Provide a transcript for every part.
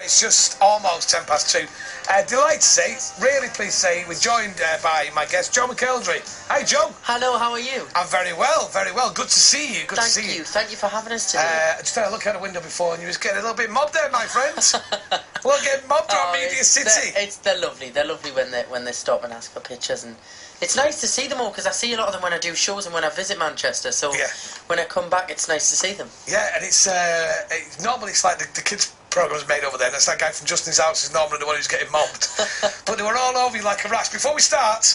It's just almost 2:10. Delighted to say, really pleased to say, we're joined by my guest, Joe Mcelderry. Hi, Joe. Hello, how are you? I'm very well, very well. Good to see you. Good to see you. Thank you for having us today. I just had a look out the window before and you was getting a little bit mobbed there, my friends. We'll get mobbed on Media City. They're lovely. They're lovely when they stop and ask for pictures, and it's nice to see them all because I see a lot of them when I do shows and when I visit Manchester. So when I come back, it's nice to see them. Yeah, and it's normally it's like the kids' program's made over there, and that's that guy from Justin's House is normally the one who's getting mobbed. But they were all over you like a rash. Before we start,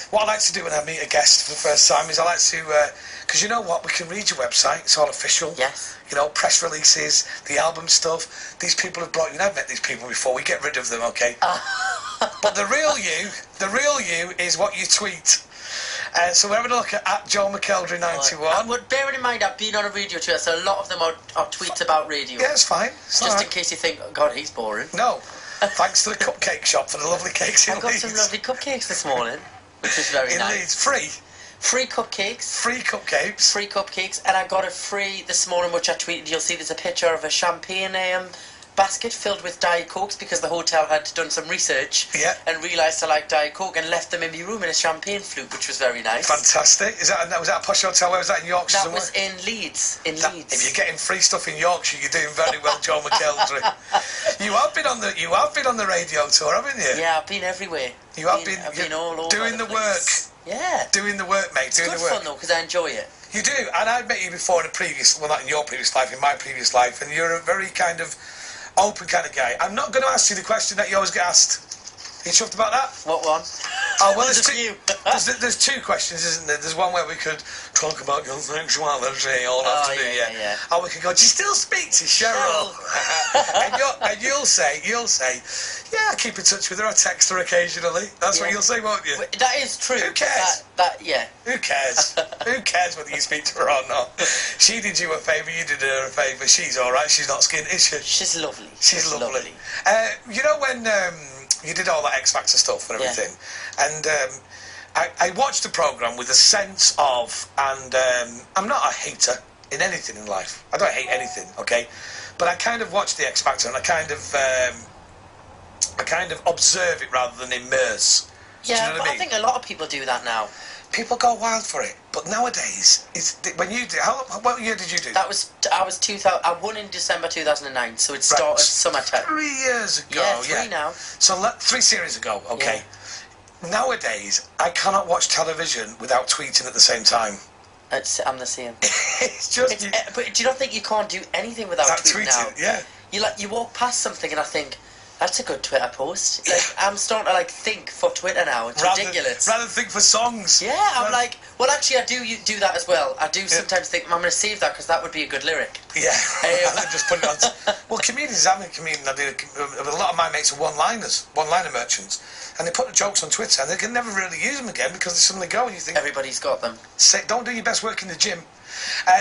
what I like to do when I meet a guest for the first time is I like to, because you know what, we can read your website, it's all official. Yes. You know, press releases, the album stuff. These people have brought you, and I've met these people before, we get rid of them, okay? But the real you is what you tweet. So we're having a look at Joe Mcelderry 91. But bearing in mind, I've been on a radio show, so a lot of them are tweets about radio. Yeah, it's fine. Just in case you think, oh God, he's boring. No. Thanks to the cupcake shop for the lovely cakes in Leeds. I got some lovely cupcakes this morning, which is very nice. In Leeds, free? Free cupcakes. Free cupcakes. Free cupcakes, and I got a free this morning, which I tweeted. You'll see there's a picture of a champagne basket filled with Diet Cokes because the hotel had done some research and realised I like Diet Coke and left them in my room in a champagne flute, which was very nice. Fantastic. Was that a posh hotel? Where was that, in Yorkshire that somewhere? Was in Leeds. Leeds. If you're getting free stuff in Yorkshire, you're doing very well, Joe Mcelderry. You have been on the radio tour, haven't you? Yeah, I've been everywhere. I've been all over doing the work. Yeah. Doing the work, mate. Doing the work. It's good fun though, because I enjoy it. You do, and I've met you before in a previous, well, not in your previous life, in my previous life, and you're a very kind of open kind of guy. I'm not going to ask you the question that you always get asked. Are you chuffed about that? What one? Oh, well, there's two questions, isn't there? There's one where we could talk about your sexuality all afternoon, yeah. Or we could go, do you still speak to Cheryl? and you'll say, yeah, I keep in touch with her, I text her occasionally. That's what you'll say, won't you? That is true. Who cares? Yeah. Who cares? Who cares whether you speak to her or not? She did you a favour, you did her a favour. She's alright, she's not skinned, is she? She's lovely. She's lovely. You know when you did all that X Factor stuff and everything, and I watched the programme with a sense of, and I'm not a hater in anything in life. I don't hate anything, okay? But I kind of watched the X Factor and I kind of observe it rather than immerse. Yeah, do you know what I mean? I think a lot of people do that now. People go wild for it, but nowadays, when you did, what year did you do? I was 2000. I won in December 2009, so it started summertime. 3 years ago. Yeah, 3 now. So 3 series ago, okay. Yeah. Nowadays, I cannot watch television without tweeting at the same time. I'm the same. It's just. But do you not think you can't do anything without tweeting now? Yeah. You walk past something and I think, that's a good Twitter post. Like, I'm starting to think for Twitter now. It's ridiculous. Rather than think for songs. Yeah, I'm like, well, actually, I do that as well. I do sometimes think, I'm going to save that because that would be a good lyric. Yeah, just put it on. Well, comedians, I'm a comedian. A lot of my mates are one-liner merchants, and they put the jokes on Twitter, and they can never really use them again because they suddenly go and you think everybody's got them. Don't do your best work in the gym.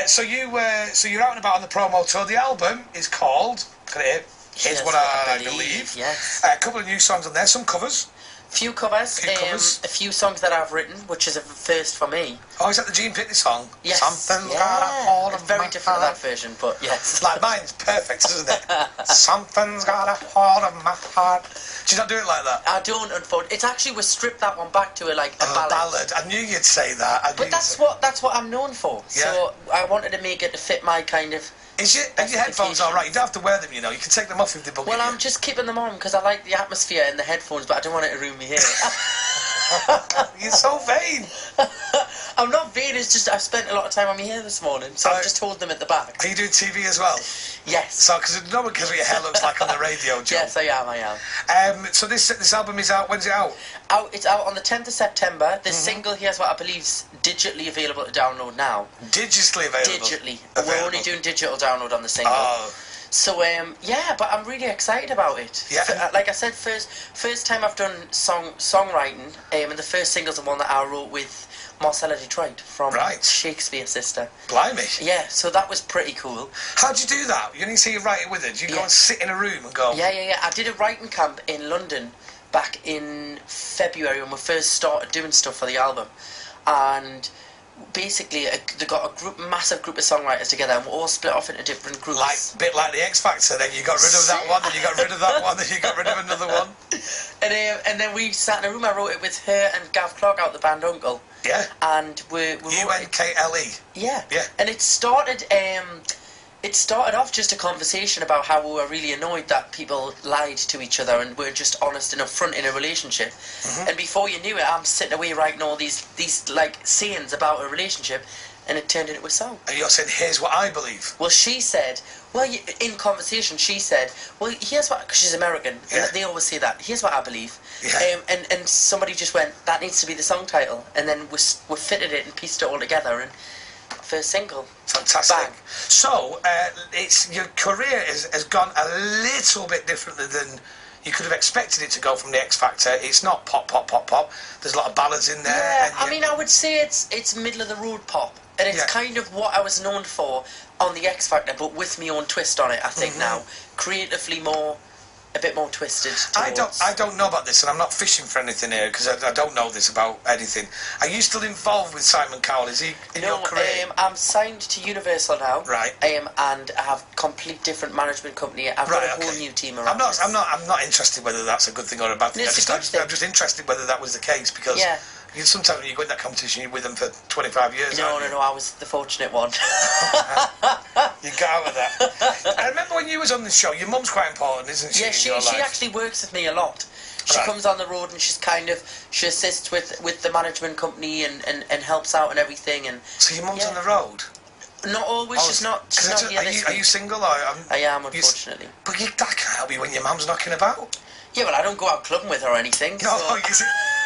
So you're out and about on the promo tour. The album is called. Look at it. Here's what I believe. Yes. A couple of new songs on there, some covers. Few covers. A few songs that I've written, which is a first for me. Oh, is that the Gene Pitney song? Yes. Something's got a hold of very different to that version, but yes. Like mine's perfect, isn't it? Something's got a hold of my heart. Do you not do it like that? I don't, unfortunately. It's actually, we stripped that one back to a ballad. I knew you'd say that. But that's what I'm known for. Yeah. So I wanted to make it to fit my kind of. Are your headphones alright? You don't have to wear them, you know. You can take them off if they bug you. Well, I'm just keeping them on because I like the atmosphere in the headphones, but I don't want it to ruin me hair. You're so vain. I'm not vain, it's just I've spent a lot of time on my hair this morning, so I've just hold them at the back. Are you doing TV as well? Yes. So, because what your hair looks like on the radio, Joe. Yes, I am. So this album is out, when's it out? It's out on the 10th of September. The single here is what I believe is digitally available to download now. Digitally available? Digitally. We're only doing digital download on the single. Oh. So, but I'm really excited about it. Yeah. Like I said, first time I've done songwriting, and the first single's the one that I wrote with Mcelderry from Shakespeare Sister. Blimey. Yeah, so that was pretty cool. How'd you do that? You didn't say you write it with her? Did you go and sit in a room and go... Yeah. I did a writing camp in London back in February when we first started doing stuff for the album. And basically they got a massive group of songwriters together, and we're all split off into different groups. A bit like the X Factor. Then you got rid of that one, then you got rid of that one, then you got rid of another one. And then we sat in a room. I wrote it with her and Gav Clark out the band Uncle. Yeah. And we UNKLE. Yeah. Yeah. And it started. It started off just a conversation about how we were really annoyed that people lied to each other and were just honest and upfront in a relationship. And before you knew it, I'm sitting away writing all these like sayings about a relationship, and it turned into a song. And you're saying, here's what I believe. Well, she said, in conversation, she said, well, here's what, because she's American, and they always say that, here's what I believe. Yeah. And somebody just went, that needs to be the song title, and then we fitted it and pieced it all together, and first single. Fantastic. Bang. So, your career has gone a little bit differently than you could have expected it to go from the X Factor. It's not pop, pop, pop, pop. There's a lot of ballads in there. Yeah, I mean, I would say it's middle of the road pop, and it's kind of what I was known for on the X Factor, but with my own twist on it. I think now, creatively a bit more twisted. I don't know about this, and I'm not fishing for anything here because I don't know this about anything. Are you still involved with Simon Cowell? Is he in your career? I'm signed to Universal now. Right. And I have complete different management company. I've got a whole new team around. I'm not interested whether that's a good thing or a bad thing. I'm just interested whether that was the case because. Yeah. Sometimes when you go in that competition, you're with them for 25 years. No, I was the fortunate one. You got out of that. I remember when you was on the show, your mum's quite important, isn't she? Yeah, she actually works with me a lot. She comes on the road and she assists with the management company and helps out and everything. And so your mum's on the road? Not always. She's not here this week. Are you single? Or, I am, unfortunately. But that can't help you when your mum's knocking about. Yeah, well, I don't go out clubbing with her or anything. No, so.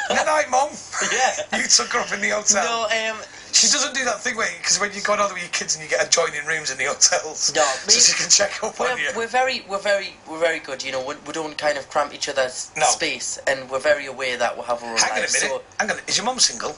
Good night, Mum. Yeah. You took her up in the hotel. No, she doesn't do that thing because when you go out with your kids and you get adjoining rooms in the hotels, no, so she can check up on you. We're very good. You know, we don't kind of cramp each other's space, and we're very aware that we'll have our own lives. Hang on a minute. Is your mum single?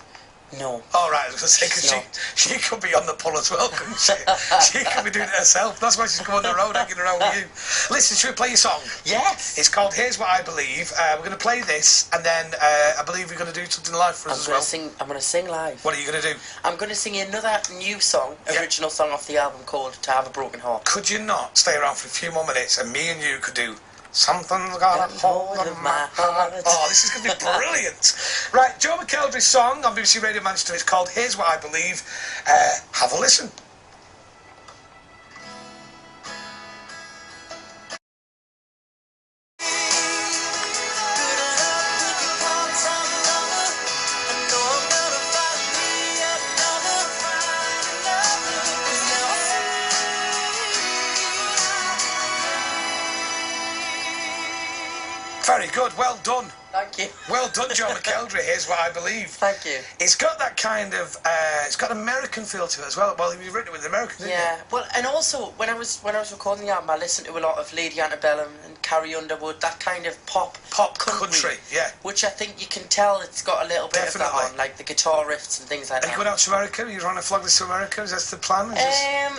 No. Oh, right, I was going to say, because she could be on the pull as well, couldn't she? She could be doing it herself. That's why she's going on the road hanging around with you. Listen, should we play your song? Yes. It's called Here's What I Believe. We're going to play this, and then I believe we're going to do something live for us as well. I'm going to sing live. What are you going to do? I'm going to sing another new song, original song off the album called To Have a Broken Heart. Could you not stay around for a few more minutes, and me and you could do Something's got a hold of my heart. Oh, this is going to be brilliant. Right, Joe Mcelderry's song on BBC Radio Manchester is called Here's What I Believe. Have a listen. Very good, well done. Thank you. Well done, Joe Mcelderry. Here's What I Believe. Thank you. It's got that kind of, it's got an American feel to it as well. Well, you've written it with Americans, didn't you? Yeah, well, and also, when I was recording the album, I listened to a lot of Lady Antebellum and Carrie Underwood, that kind of pop country, yeah. Which I think you can tell it's got a little bit of that on, like the guitar riffs and things like that. Are you going out to America? Are you trying to flog this to America? Is that the plan?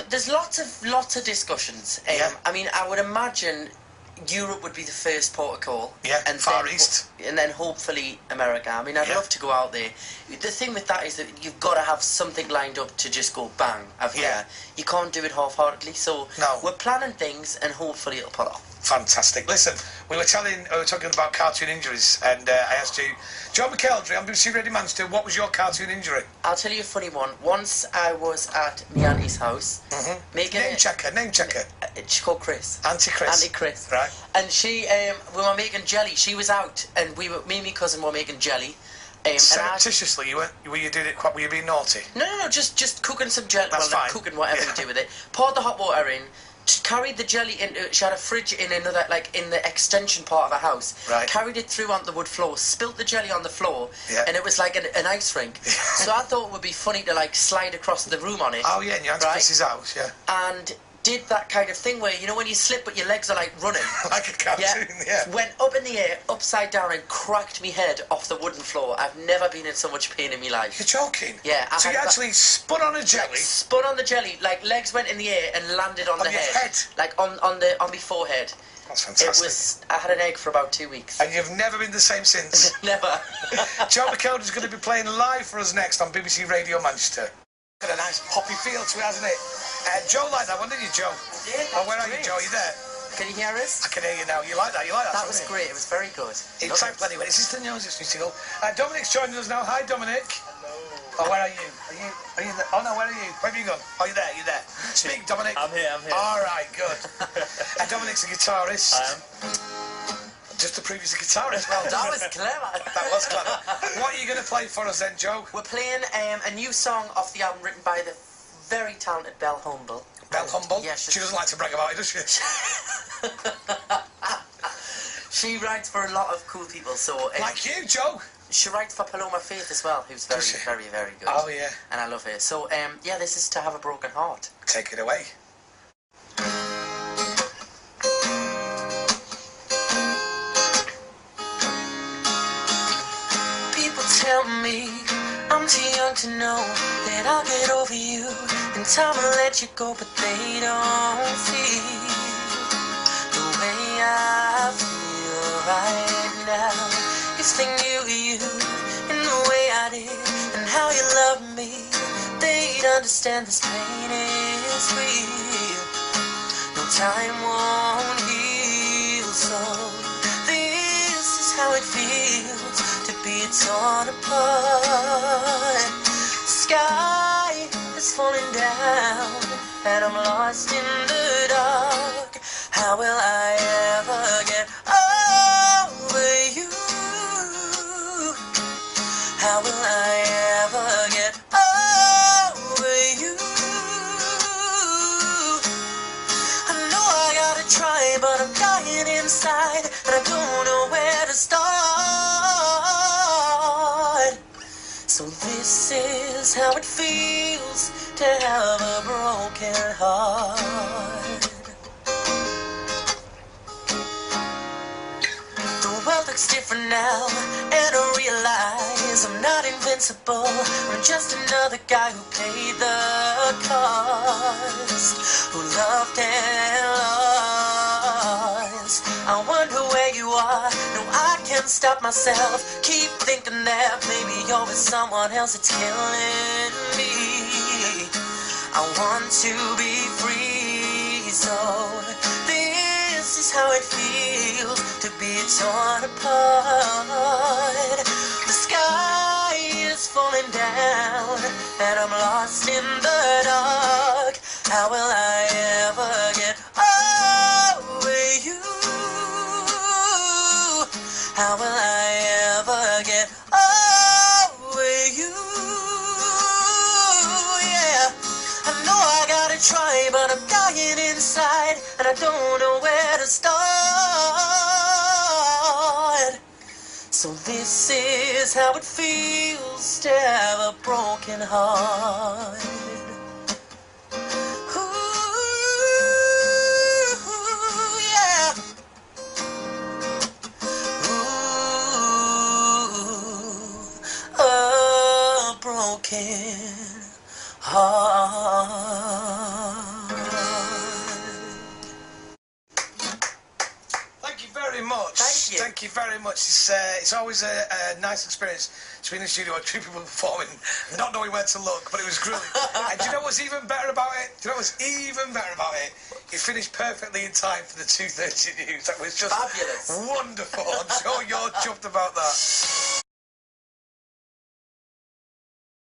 There's lots of discussions. I mean, I would imagine Europe would be the first port of call. Yeah, and Far East. And then hopefully America. I mean, I'd love to go out there. The thing with that is that you've got to have something lined up to just go bang. You can't do it half-heartedly. So we're planning things and hopefully it'll pull off. Fantastic. Listen, we were talking about cartoon injuries, and I asked you, Joe Mcelderry on BBC Radio Manchester, what was your cartoon injury? I'll tell you a funny one. Once I was at my auntie's house, making name checker. She's called Chris. Auntie Chris. Right. And she, we were making jelly. She was out, and me and my cousin were making jelly. Surreptitiously, were you doing it? Were you being naughty? No, just cooking some jelly. That's fine. Cooking whatever you do with it. Poured the hot water in. Carried the jelly into. She had a fridge in another, like in the extension part of her house. Right. Carried it through onto the wood floor. Spilt the jelly on the floor, and it was like an ice rink. So I thought it would be funny to like slide across the room on it. Oh yeah, in your Auntie Chris's house, yeah. And did that kind of thing where, you know, when you slip but your legs are like running. Like a cartoon, yeah. Went up in the air, upside down, and cracked me head off the wooden floor. I've never been in so much pain in my life. You're joking? Yeah. So you actually spun on a jelly? Like, spun on the jelly, like legs went in the air and landed on the head. Like on my forehead. That's fantastic. I had an egg for about 2 weeks. And you've never been the same since? Never. Joe Mcelderry's going to be playing live for us next on BBC Radio Manchester. Got a nice poppy feel to it, hasn't it? Joe liked that one, didn't you, Joe? Yeah, oh, where are you, Joe? Are you there? Can you hear us? I can hear you now. You like that? You like that? That was great. It was very good. In fact, anyway, is this the news musical? Dominic's joining us now. Hi, Dominic. Oh, where are you? Are you there? Oh, no, where are you? Where have you gone? Oh, you're there, you're there. Speak, Dominic. I'm here. All right, good. Dominic's a guitarist. I am. Just to prove he's a guitarist. Well, that was clever. That was clever. What are you going to play for us then, Joe? We're playing a new song off the album written by the very talented Belle Humble. Belle Humble? Yeah, she doesn't like to brag about it, does she? She writes for a lot of cool people, so... like you, Joe. She writes for Paloma Faith as well, who's very, very, very good. Oh, yeah. And I love her. So, yeah, this is To Have a Broken Heart. Take it away. People tell me I'm too young to know that I'll get over you and time will let you go, but they don't feel the way I feel right now. If they knew you in the way I did and how you love me, they'd understand this pain is real. No time won't heal, so this is how it feels to be torn apart. The sky is falling down and I'm lost in the dark. How will I ever get over you? How will I ever get over you? I know I gotta try, but I'm dying inside and I don't know where to start. So this is how it feels to have a broken heart. The world looks different now, and I realize I'm not invincible. I'm just another guy who paid the cost, who loved and lost. I wonder where you are. No, I can't stop myself. Keep thinking that maybe you're with someone else. It's killing me. I want to be free, so this is how it feels to be torn apart. The sky is falling down and I'm lost in the dark. How will I ever get over you? How will I ever get over you? Yeah, I know I gotta try, but I'm dying inside and I don't know where to start. So this is how it feels to have a broken heart. Ooh, yeah. Ooh, a broken heart. Thank you very much. Thank you very much. It's always a nice experience to be in the studio with two people performing, not knowing where to look, but it was brilliant. And do you know what's even better about it? You finished perfectly in time for the 2:30 news. That was just fabulous. Wonderful. I'm sure you're chuffed about that.